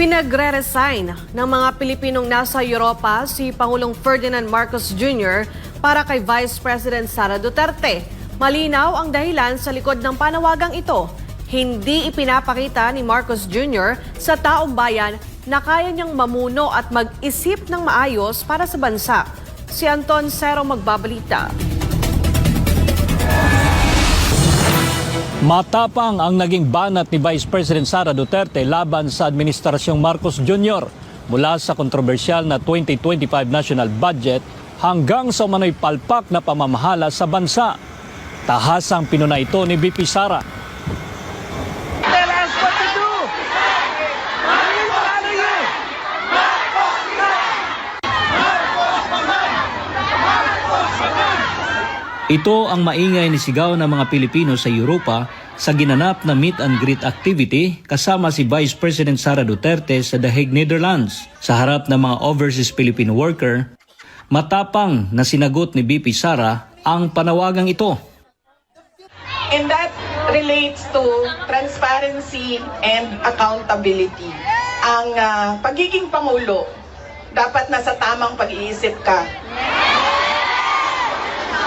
Pinagre-resign ng mga Pilipinong nasa Europa si Pangulong Ferdinand Marcos Jr. para kay Vice President Sara Duterte. Malinaw ang dahilan sa likod ng panawagang ito. Hindi ipinapakita ni Marcos Jr. sa taong bayan na kaya niyang mamuno at mag-isip ng maayos para sa bansa. Si Anton Cero magbabalita. Matapang ang naging banat ni Vice President Sara Duterte laban sa Administrasyong Marcos Jr. mula sa kontrobersyal na 2025 national budget hanggang sa umano'y palpak na pamamahala sa bansa. Tahasang pinuna ito ni VP Sara. Tell us what to do! Ito ang maingay ni sigaw ng mga Pilipino sa Europa sa ginanap na meet and greet activity kasama si Vice President Sara Duterte sa The Hague, Netherlands. Sa harap ng mga overseas Filipino worker, matapang na sinagot ni VP Sara ang panawagang ito. And that relates to transparency and accountability. Ang pagiging Pangulo, dapat nasa tamang pag-iisip ka.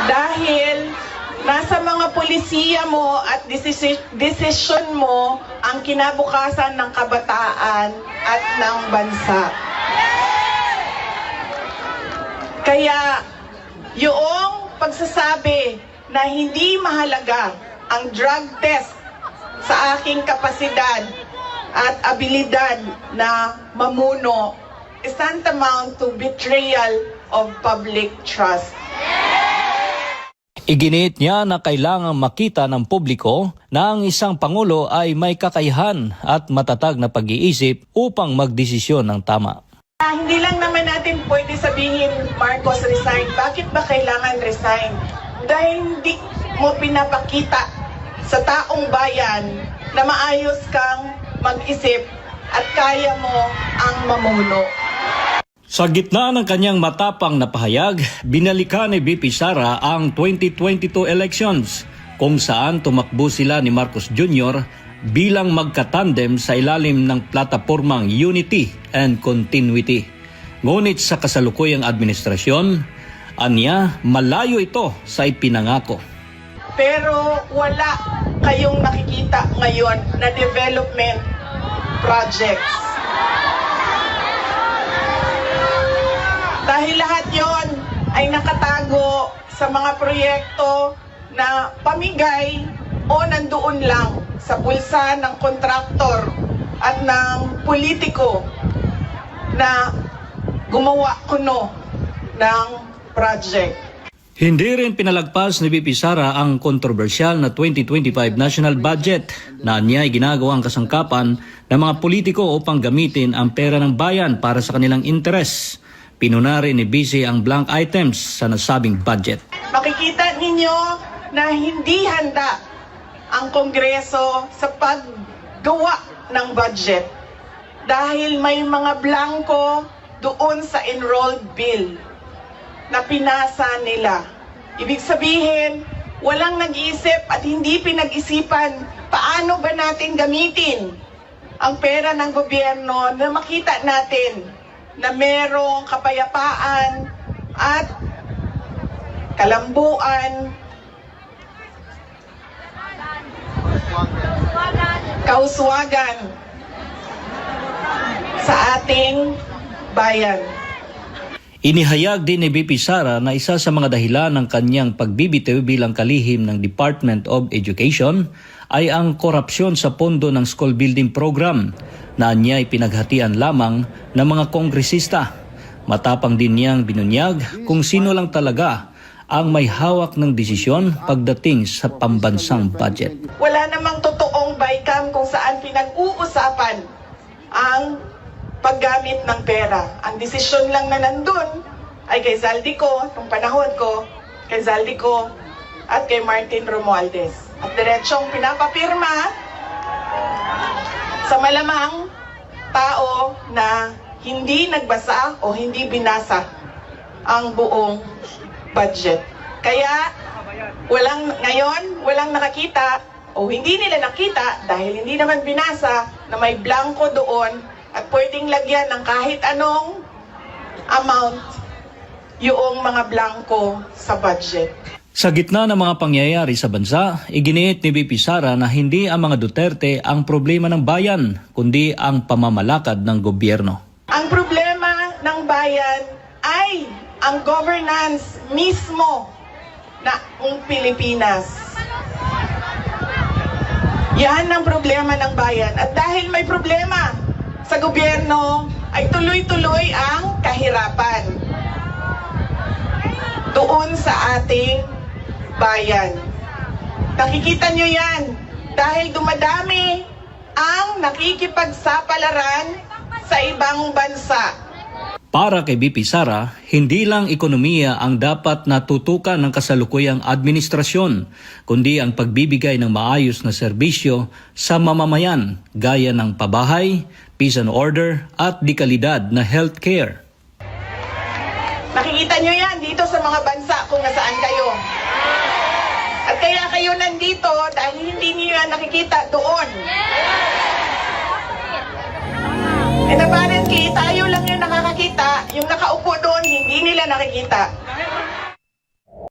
Dahil nasa mga polisiya mo at desisyon mo ang kinabukasan ng kabataan at ng bansa. Kaya yung pagsasabi na hindi mahalaga ang drug test sa aking kapasidad at abilidad na mamuno is tantamount to betrayal of public trust. Iginiit niya na kailangang makita ng publiko na ang isang Pangulo ay may kakayahan at matatag na pag-iisip upang magdesisyon ng tama. Hindi lang naman natin pwede sabihin, Marcos resign. Bakit ba kailangan resign? Dahil hindi mo pinapakita sa taong bayan na maayos kang mag-isip at kaya mo ang mamuno. Sa gitna ng kanyang matapang na pahayag, binalikan ni VP Sara ang 2022 elections kung saan tumakbo sila ni Marcos Jr. bilang magkatandem sa ilalim ng platapormang Unity and Continuity. Ngunit sa kasalukuyang administrasyon, anya malayo ito sa ipinangako. Pero wala kayong nakikita ngayon na development projects. Dahil lahat yon ay nakatago sa mga proyekto na pamigay o nandoon lang sa bulsa ng kontraktor at ng politiko na gumawa kuno ng project. Hindi rin pinalagpas ni VP Sara ang kontrobersyal na 2025 national budget na niya ay ginagawang kasangkapan ng mga politiko upang gamitin ang pera ng bayan para sa kanilang interes. Pinuna rin ni BC ang blank items sa nasabing budget. Makikita ninyo na hindi handa ang Kongreso sa paggawa ng budget dahil may mga blanco doon sa enrolled bill na pinasa nila. Ibig sabihin, walang nag-iisip at hindi pinag-isipan paano ba natin gamitin ang pera ng gobyerno na makita natin na merong kapayapaan at kalambuan, kauswagan sa ating bayan. Inihayag din ni VP Sara na isa sa mga dahilan ng kanyang pagbibitiw bilang kalihim ng Department of Education ay ang korupsyon sa pondo ng school building program na niya ay pinaghatian lamang ng mga kongresista. Matapang din niyang binunyag kung sino lang talaga ang may hawak ng desisyon pagdating sa pambansang budget. Wala namang totoong BICAM kung saan pinag-uusapan ang paggamit ng pera. Ang desisyon lang na nandun ay kay Zaldico, nung panahon ko, kay Zaldico at kay Martin Romualdez. At diretsong pinapapirma sa malamang tao na hindi nagbasa o hindi binasa ang buong budget. Kaya ngayon walang nakakita o hindi nila nakita dahil hindi naman binasa na may blanco doon at pwedeng lagyan ng kahit anong amount yung mga blanco sa budget. Sa gitna ng mga pangyayari sa bansa, iginiit ni VP Sara na hindi ang mga Duterte ang problema ng bayan, kundi ang pamamalakad ng gobyerno. Ang problema ng bayan ay ang governance mismo ng Pilipinas. Yan ang problema ng bayan. At dahil may problema sa gobyerno, ay tuloy-tuloy ang kahirapan doon sa ating bayan. Nakikita nyo yan dahil dumadami ang nakikipagsapalaran sa ibang bansa. Para kay VP Sara, hindi lang ekonomiya ang dapat natutukan ng kasalukuyang administrasyon, kundi ang pagbibigay ng maayos na serbisyo sa mamamayan gaya ng pabahay, peace and order at dekalidad na healthcare. Nakikita nyo yan dito sa mga bansa kung nasaan kayo. At kaya kayo nandito dahil hindi nyo yan nakikita doon. And apparently, tayo lang yung nakakakita, yung nakaupo doon, hindi nila nakikita.